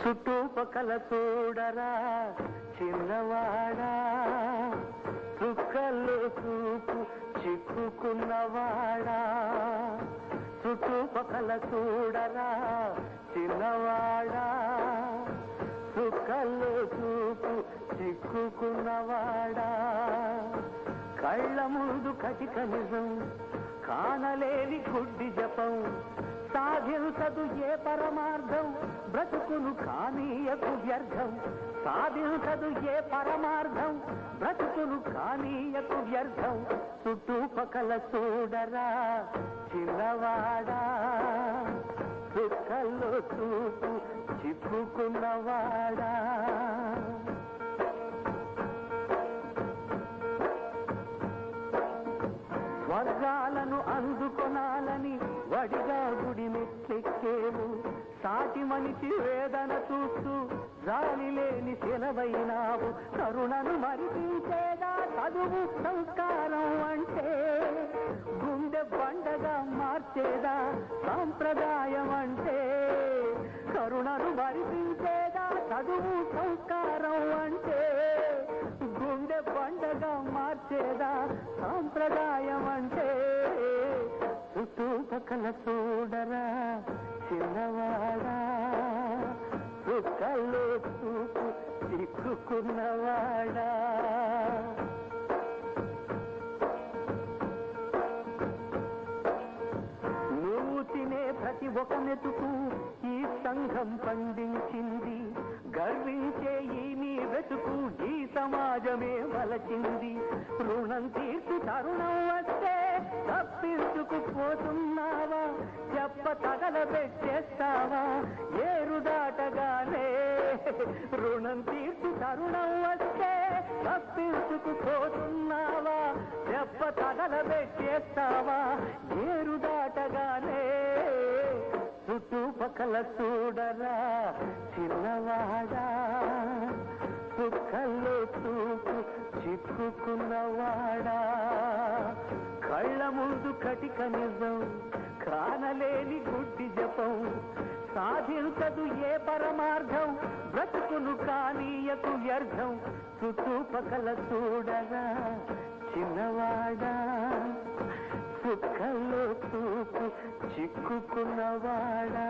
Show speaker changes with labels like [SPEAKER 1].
[SPEAKER 1] చుట్టుపక్కల చూడరా చిన్నవాడా, చుక్కల్లో చూపు చిక్కుకున్నవాడా. చుట్టుపక్కల చూడరా చిన్నవాడా, చుక్కల్లో చూపు చిక్కుకున్నవాడా. కళ్ళ ముందు కటిక నిజం, కానలేని గుడ్డి జపం, సాధించదు ఏ పరమార్థం, బ్రతుకును కానీయకు వ్యర్థం. సాధించదు ఏ పరమార్థం, బ్రతుకును కానీయకు వ్యర్థం. చుట్టుపక్కల చూడరా చిన్నవాడా, చుక్కల్లో చూపు చిక్కుకున్నవాడా. స్వర్గాలను అందుకొనాలని వడిగా గుడి మెట్లెక్కేవు, సాటి మనిషి వేదన చూస్తూ జాలి లేని సెలవైనావు. కరుణను మరిపించేదా చదువు సంస్కారం అంటే, గుండె బండగా మార్చేదా సాంప్రదాయం అంటే. కరుణను మరిపించేదా చదువు సంస్కారం అంటే, గుండె బండగా మార్చేదా సాంప్రదాయం అంటే. చుట్టుపక్కల చూడరా చిన్నవాడా, చుక్కల్లో చూపు చిక్కుకున్నవాడా. నువ్వు తినే ప్రతి ఒక మెతుకు ఈ సంఘం పండించింది, గర్వించే ఈ నీ వెతుకు ఈ సమాజమే వలచింది. రుణం తీర్చు తరుణం వస్తే తప్పించుకుపోతున్నావా, చెప్ప తగలబెట్టేస్తావా ఏరు దాటగానే. రుణం తీర్చు తరుణం వస్తే తప్పించుకుపోతున్నావా, చెప్ప తగలబెట్టేస్తావా ఏరు దాటగానే. చుట్టుపక్కల చూడరా చిన్నవాడా, చుక్కల్లో చూపు చిక్కుకున్నవాడా. కళ్ళ ముందు కటిక నిజం, కానలేని గుడ్డి జపం, సాధించదు ఏ పరమార్థం, బ్రతుకును కానీయకు వ్యర్థం. చుట్టుపక్కల చూడరా చిన్నవాడా, చుక్కల్లో చూపు చిక్కుకున్నవాడా.